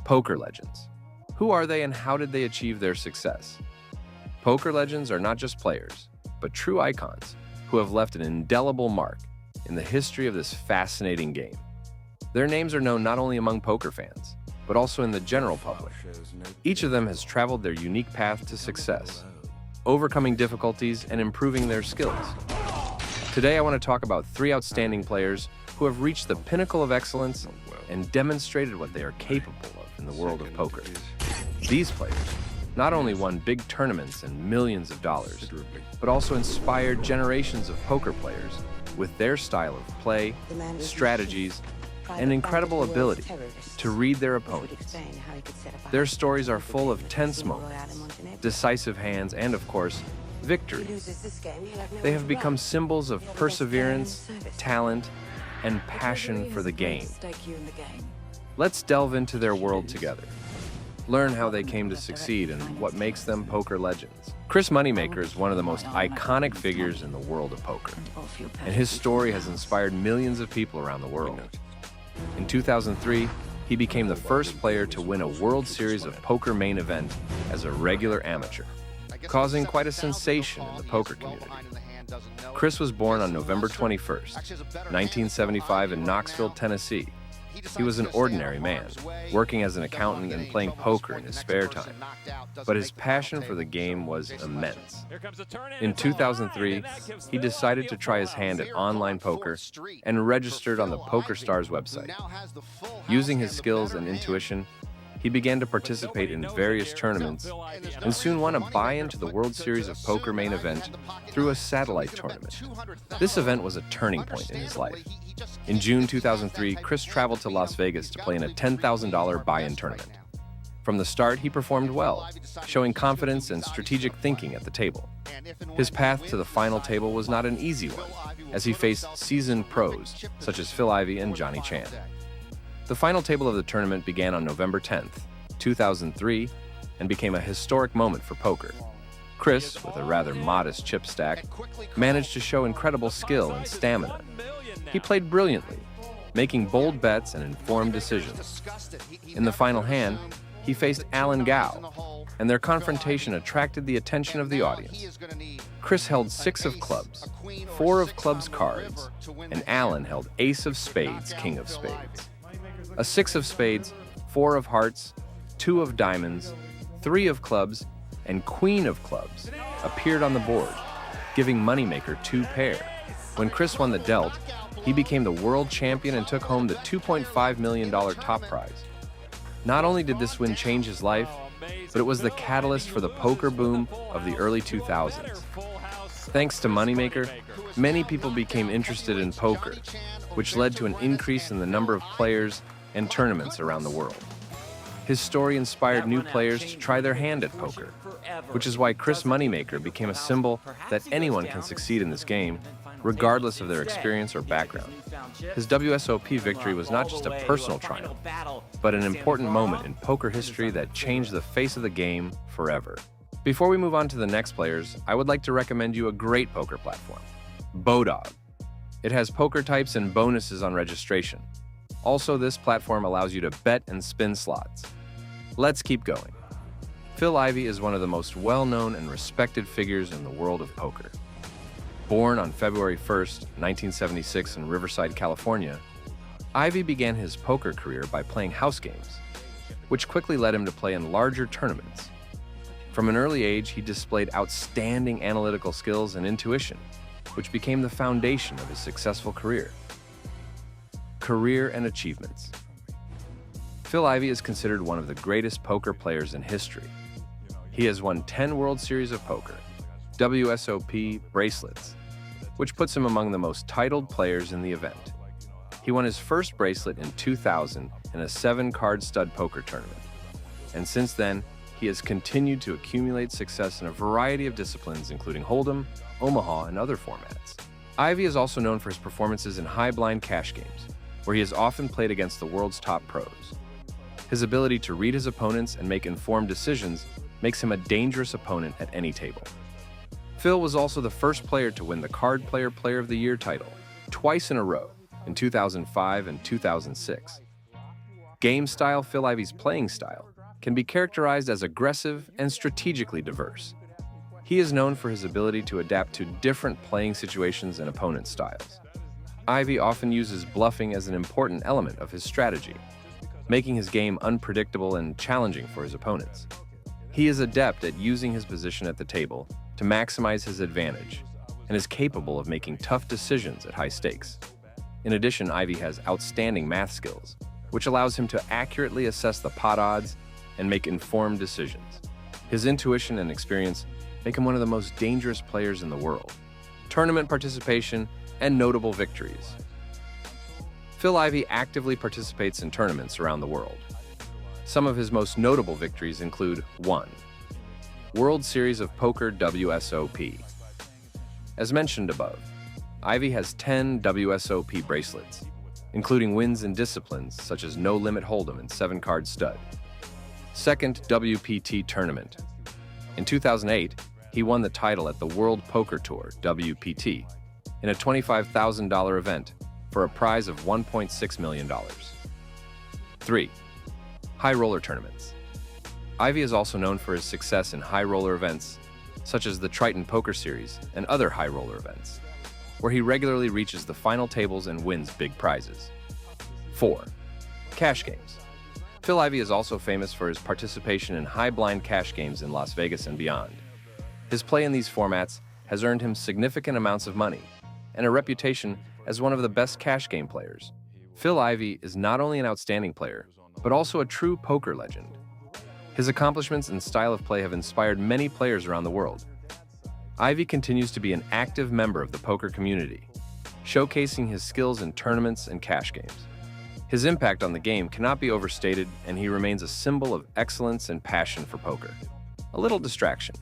Poker legends. Who are they and how did they achieve their success? Poker legends are not just players, but true icons who have left an indelible mark in the history of this fascinating game. Their names are known not only among poker fans, but also in the general public. Each of them has traveled their unique path to success, overcoming difficulties and improving their skills. Today, I want to talk about three outstanding players who have reached the pinnacle of excellence and demonstrated what they are capable of in the world of poker. These players not only won big tournaments and millions of dollars, but also inspired generations of poker players with their style of play, strategies, and incredible ability to read their opponents. Their stories are full of tense moments, decisive hands, and of course, victories. They have become symbols of perseverance, talent, and passion for the game. Let's delve into their world together. Learn how they came to succeed and what makes them poker legends. Chris Moneymaker is one of the most iconic figures in the world of poker, and his story has inspired millions of people around the world. In 2003, he became the first player to win a World Series of Poker main event as a regular amateur, causing quite a sensation in the poker community. Chris was born on November 21st, 1975 in Knoxville, Tennessee. He was an ordinary man, working as an accountant and playing poker in his spare time. But his passion for the game was immense. In 2003, he decided to try his hand at online poker and registered on the PokerStars website. Using his skills and intuition, he began to participate in various tournaments and soon won a buy-in to the World Series of Poker main event through a satellite tournament. This event was a turning point in his life. In June 2003, Chris traveled to Las Vegas to play in a $10,000 buy-in tournament. From the start, he performed well, showing confidence and strategic thinking at the table. His path to the final table was not an easy one, as he faced seasoned pros such as Phil Ivey and Johnny Chan. The final table of the tournament began on November 10th, 2003, and became a historic moment for poker. Chris, with a rather modest chip stack, managed to show incredible skill and stamina. He played brilliantly, making bold bets and informed decisions. In the final hand, he faced Alan Gow, and their confrontation attracted the attention of the audience. Chris held 6 of clubs, 4 of clubs cards, and Alan held ace of spades, king of spades. A 6 of spades, 4 of hearts, 2 of diamonds, 3 of clubs, and queen of clubs appeared on the board, giving Moneymaker 2 pair. When Chris won the dealt, he became the world champion and took home the $2.5 million top prize. Not only did this win change his life, but it was the catalyst for the poker boom of the early 2000s. Thanks to Moneymaker, many people became interested in poker, which led to an increase in the number of players and tournaments around the world. His story inspired new players to try their hand at poker, which is why Chris Moneymaker became a symbol that anyone can succeed in this game, regardless of their experience or background. His WSOP victory was not just a personal triumph, but an important moment in poker history that changed the face of the game forever. Before we move on to the next players, I would like to recommend you a great poker platform, Bodog. It has poker types and bonuses on registration. Also, this platform allows you to bet and spin slots. Let's keep going. Phil Ivey is one of the most well-known and respected figures in the world of poker. Born on February 1st, 1976 in Riverside, California, Ivey began his poker career by playing house games, which quickly led him to play in larger tournaments. From an early age, he displayed outstanding analytical skills and intuition, which became the foundation of his successful career. Career and achievements. Phil Ivey is considered one of the greatest poker players in history. He has won 10 World Series of Poker, WSOP bracelets, which puts him among the most titled players in the event. He won his first bracelet in 2000 in a 7-card stud poker tournament, and since then, he has continued to accumulate success in a variety of disciplines, including Hold'em, Omaha, and other formats. Ivey is also known for his performances in high-blind cash games, where he has often played against the world's top pros. His ability to read his opponents and make informed decisions makes him a dangerous opponent at any table. Phil was also the first player to win the Card Player Player of the Year title, twice in a row, in 2005 and 2006. Game style: Phil Ivey's playing style can be characterized as aggressive and strategically diverse. He is known for his ability to adapt to different playing situations and opponent styles. Ivey often uses bluffing as an important element of his strategy, making his game unpredictable and challenging for his opponents. He is adept at using his position at the table to maximize his advantage and is capable of making tough decisions at high stakes. In addition, Ivey has outstanding math skills, which allows him to accurately assess the pot odds and make informed decisions. His intuition and experience make him one of the most dangerous players in the world. Tournament participation and notable victories. Phil Ivey actively participates in tournaments around the world. Some of his most notable victories include 1. World Series of Poker WSOP. As mentioned above, Ivey has 10 WSOP bracelets, including wins in disciplines such as No Limit Hold'em and 7-Card Stud. 2nd WPT Tournament. In 2008, he won the title at the World Poker Tour WPT in a $25,000 event for a prize of $1.6 million. 3. High roller tournaments. Ivey is also known for his success in high roller events such as the Triton Poker Series and other high roller events, where he regularly reaches the final tables and wins big prizes. 4. Cash games. Phil Ivey is also famous for his participation in high blind cash games in Las Vegas and beyond. His play in these formats has earned him significant amounts of money and a reputation as one of the best cash game players. Phil Ivey is not only an outstanding player, but also a true poker legend. His accomplishments and style of play have inspired many players around the world. Ivey continues to be an active member of the poker community, showcasing his skills in tournaments and cash games. His impact on the game cannot be overstated, and he remains a symbol of excellence and passion for poker. A little distraction.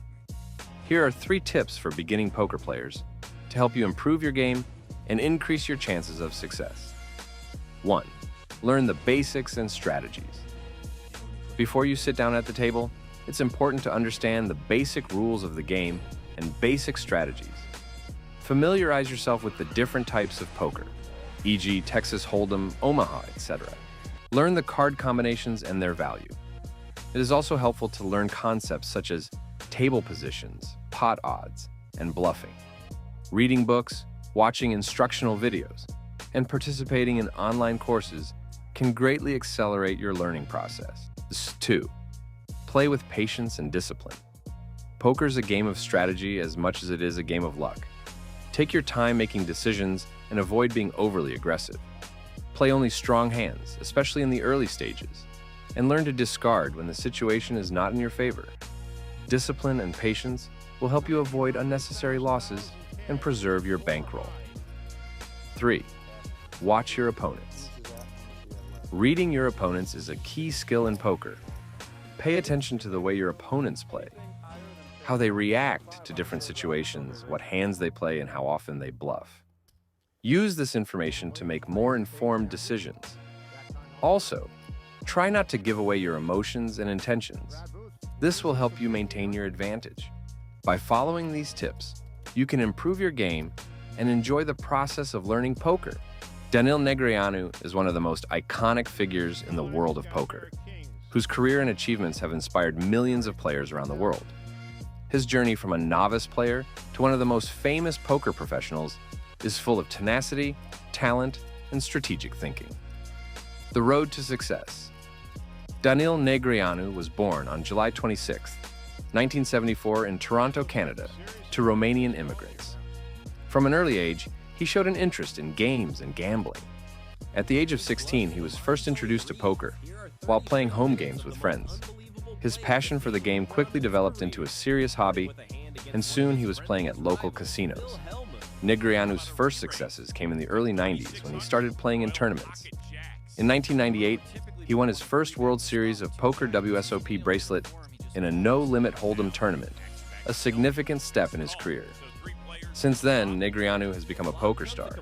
Here are 3 tips for beginning poker players to help you improve your game and increase your chances of success. 1. Learn the basics and strategies. Before you sit down at the table, it's important to understand the basic rules of the game and basic strategies. Familiarize yourself with the different types of poker, e.g. Texas Hold'em, Omaha, etc. Learn the card combinations and their value. It is also helpful to learn concepts such as table positions, pot odds, and bluffing. Reading books, watching instructional videos, and participating in online courses can greatly accelerate your learning process. 2. Play with patience and discipline. Poker is a game of strategy as much as it is a game of luck. Take your time making decisions and avoid being overly aggressive. Play only strong hands, especially in the early stages, and learn to discard when the situation is not in your favor. Discipline and patience will help you avoid unnecessary losses and preserve your bankroll. 3. Watch your opponents. Reading your opponents is a key skill in poker. Pay attention to the way your opponents play, how they react to different situations, what hands they play, and how often they bluff. Use this information to make more informed decisions. Also, try not to give away your emotions and intentions. This will help you maintain your advantage. By following these tips, you can improve your game and enjoy the process of learning poker. Doyle Brunson is one of the most iconic figures in the world of poker, whose career and achievements have inspired millions of players around the world. His journey from a novice player to one of the most famous poker professionals is full of tenacity, talent, and strategic thinking. The road to success. Doyle Brunson was born on July 26, 1974 in Toronto, Canada, to Romanian immigrants. From an early age, he showed an interest in games and gambling. At the age of 16, he was first introduced to poker while playing home games with friends. His passion for the game quickly developed into a serious hobby, and soon he was playing at local casinos. Brunsan's first successes came in the early 90s when he started playing in tournaments. In 1998, he won his first World Series of Poker WSOP bracelet in a No Limit Hold'em tournament, a significant step in his career. Since then, Brunsan has become a poker star,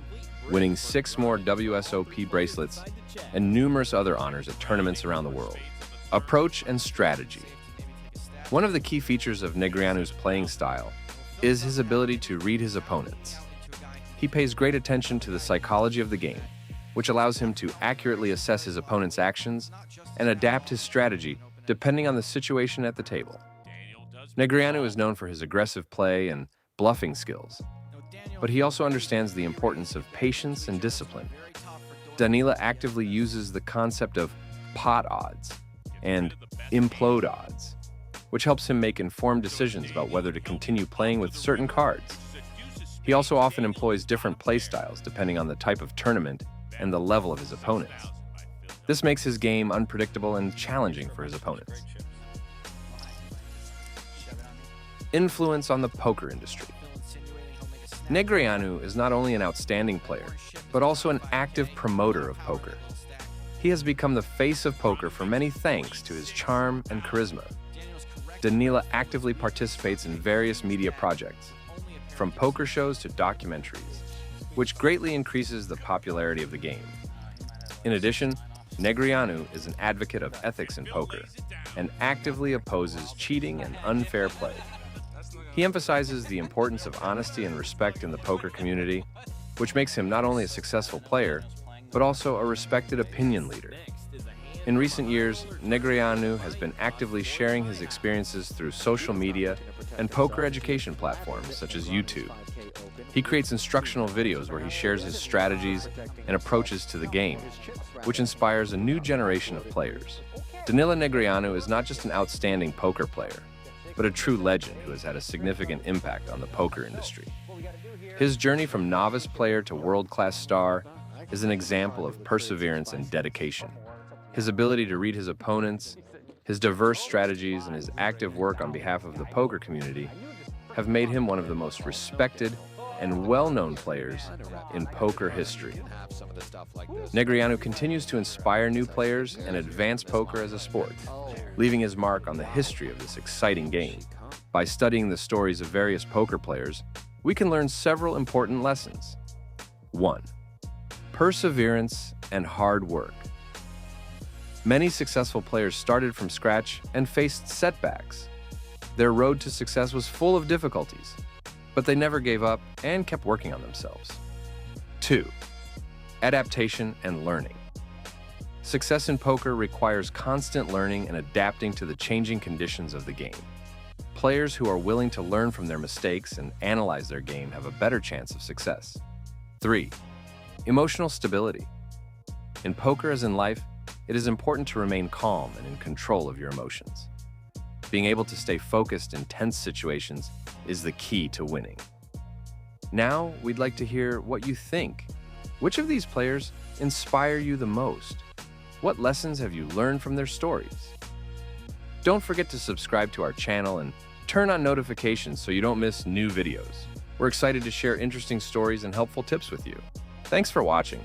winning 6 more WSOP bracelets and numerous other honors at tournaments around the world. Approach and strategy. One of the key features of Brunsan's playing style is his ability to read his opponents. He pays great attention to the psychology of the game, which allows him to accurately assess his opponent's actions and adapt his strategy depending on the situation at the table. Negreanu is known for his aggressive play and bluffing skills, but he also understands the importance of patience and discipline. Danila actively uses the concept of pot odds and implode odds, which helps him make informed decisions about whether to continue playing with certain cards. He also often employs different play styles depending on the type of tournament and the level of his opponents. This makes his game unpredictable and challenging for his opponents. Influence on the poker industry. Negreanu is not only an outstanding player, but also an active promoter of poker. He has become the face of poker for many thanks to his charm and charisma. Danila actively participates in various media projects, from poker shows to documentaries, which greatly increases the popularity of the game. In addition, Negreanu is an advocate of ethics in poker and actively opposes cheating and unfair play. He emphasizes the importance of honesty and respect in the poker community, which makes him not only a successful player, but also a respected opinion leader. In recent years, Negreanu has been actively sharing his experiences through social media and poker education platforms such as YouTube. He creates instructional videos where he shares his strategies and approaches to the game, which inspires a new generation of players. Danila Negreanu is not just an outstanding poker player, but a true legend who has had a significant impact on the poker industry. His journey from novice player to world-class star is an example of perseverance and dedication. His ability to read his opponents, his diverse strategies, and his active work on behalf of the poker community have made him one of the most respected and well-known players in poker history. Negreanu continues to inspire new players and advance poker as a sport, leaving his mark on the history of this exciting game. By studying the stories of various poker players, we can learn several important lessons. 1. Perseverance and hard work. Many successful players started from scratch and faced setbacks. Their road to success was full of difficulties, but they never gave up and kept working on themselves. 2. Adaptation and learning. Success in poker requires constant learning and adapting to the changing conditions of the game. Players who are willing to learn from their mistakes and analyze their game have a better chance of success. 3. Emotional stability. In poker as in life, it is important to remain calm and in control of your emotions. Being able to stay focused in tense situations is the key to winning. Now, we'd like to hear what you think. Which of these players inspire you the most? What lessons have you learned from their stories? Don't forget to subscribe to our channel and turn on notifications so you don't miss new videos. We're excited to share interesting stories and helpful tips with you. Thanks for watching.